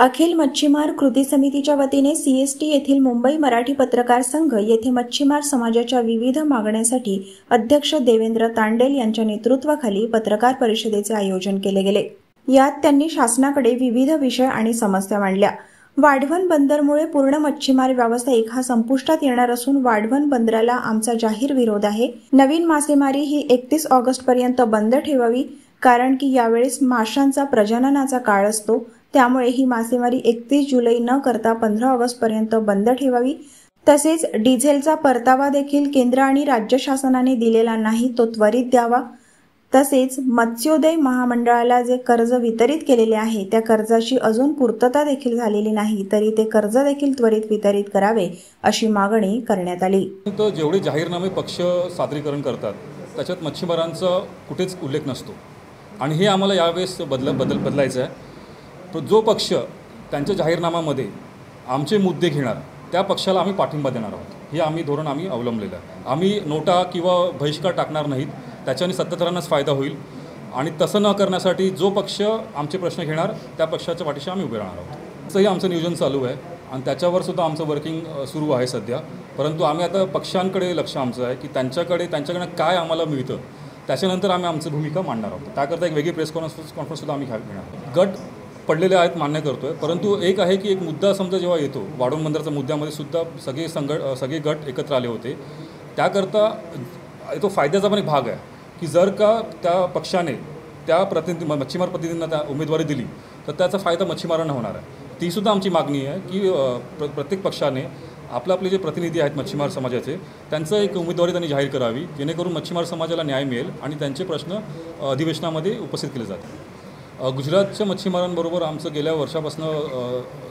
अखिल मच्छीमार कृती समितीच्या वतीने सीएसटी येथील मुंबई मराठी पत्रकार संघ येथे मच्छीमार समाजाच्या विविध मागण्यांसाठी अध्यक्ष देवेंद्र तांडेल यांच्या नेतृत्वाखाली पत्रकार परिषदेचे आयोजन केले गेले। यात त्यांनी शासनाकडे विविध विषय आणि समस्या मांडल्या। वाढवण बंदरमुळे पूर्ण मच्छीमार व्यावसायिक हा संपुष्टात येणार असून वाढवण बंदराला आमचा जाहीर विरोध आहे। नवीन मासेमारी ही 31 ऑगस्ट पर्यंत बंद ठेवावी, कारण की यावेळेस माशांचा प्रजननाचा काळ असतो। त्यामुळे ही मासेमारी 31 जुलै न करता 15 ऑगस्ट पर्यंत बंद ठेवावी। तसेच डिझेलचा परतावा देखील केंद्र आणि राज्य शासनाने दिलेला नाही, तो त्वरित द्यावा। तसेच मत्स्योदय महामंडळाला जे कर्ज वितरित केलेले आहे त्या कर्जाची अजून पूर्तता देखील झालेली नाही, तरी ते कर्ज देखील त्वरित वितरित करावे अशी मागणी करण्यात आली। तर जेवढे जाहीरनामे पक्ष सादरीकरण करतात त्याच्यात मच्छीमारांचा कुठेच उल्लेख नसतो आणि हे आम्हाला यावेळेस बदलायचं आहे। तो जो पक्ष त्यांच्या जाहीरनाम्यामध्ये आमचे मुद्दे घेणार त्या पक्षाला आम्ही पाठिंबा देणार आहोत। हे आम्ही धोरण अवलंबलेलं आहे। आम्ही नोटा किंवा बहिष्कार टाकणार नाहीत, त्याच्याने सत्ताधाऱ्यांनाच फायदा होईल आणि तसं न करण्यासाठी जो पक्ष आमचे प्रश्न घेणार त्या पक्षाच्या पाठीशी आम्ही उभे राहणार आहोत। असंही आमचं नियोजन चालू आहे आणि त्याच्यावर सुद्धा आमचं वर्किंग सुरू आहे सध्या। परंतु आम्ही आता पक्षांकडे लक्ष आमचं आहे की त्यांच्याकडनं काय आम्हाला मिळतं, त्याच्यानंतर आम्ही आमची भूमिका मांडणार आहोत। त्याकरता एक वेगळी प्रेस कॉन्फरन्ससुद्धा आम्ही घेणार आहोत। गट पडलेले आहेत मान्य करतोय, परंतु एक आहे की एक मुद्दा समजा जेव्हा येतो वाढवण बंदराच्या मुद्द्यामध्ये सुद्धा सगळे गट एकत्र आले होते, त्याकरता तो फायद्याचा पण एक भाग आहे की जर का त्या पक्षाने त्या मच्छीमार प्रतिनिधींना त्या उमेदवारी दिली तर त्याचा फायदा मच्छीमारांना होणार आहे। ती सुद्धा आमची मागणी आहे की प्रत्येक पक्षाने आपले जे प्रतिनिधी आहेत मच्छीमार समाजाचे त्यांचं एक उमेदवारी त्यांनी जाहीर करावी, जेणेकरून मच्छीमार समाजाला न्याय मिळेल आणि त्यांचे प्रश्न अधिवेशनामध्ये उपस्थित केले जातील। गुजरातच्या मच्छीमारांबरोबर आमचं गेल्या वर्षापासून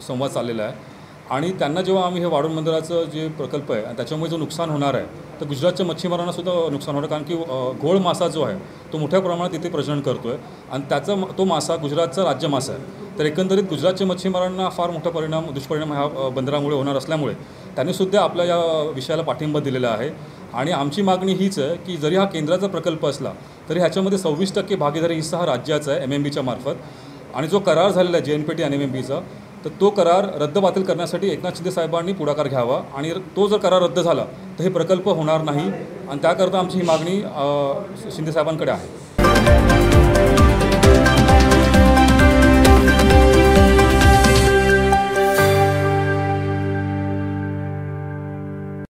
संवाद चाललेला आहे आणि त्यांना जेव्हा आम्ही हे वाढवण बंदराचं जे प्रकल्प आहे त्याच्यामुळे जो नुकसान होणार आहे तर गुजरातच्या मच्छीमारांना सुद्धा नुकसान होणार, कारण की घोळ मासा जो आहे तो मोठ्या प्रमाणात तिथे प्रजनन करतो आहे आणि तो मासा गुजरातचा राज्य मासा आहे। तर एकंदरीत गुजरातच्या मच्छीमारांना फार मोठा दुष्परिणाम ह्या बंदरामुळे होणार असल्यामुळे त्यांनीसुद्धा आपल्या या विषयाला पाठिंबा दिलेला आहे आणि आमची मागणी हीच आहे की जरी हा केंद्राचा प्रकल्प असला तरी ह्याच्यामध्ये 26% भागीदारी हिस्सा हा राज्याचा आहे MMBच्या मार्फत आणि जो करार झालेला आहे JNPT आणि MMBचा तर तो करार रद्दबातल करण्यासाठी एकनाथ शिंदे साहेबांनी पुढाकार घ्यावा आणि तो जर करार रद्द झाला तर हे प्रकल्प होणार नाही आणि त्याकरता आमची ही मागणी शिंदे साहेबांकडे आहे।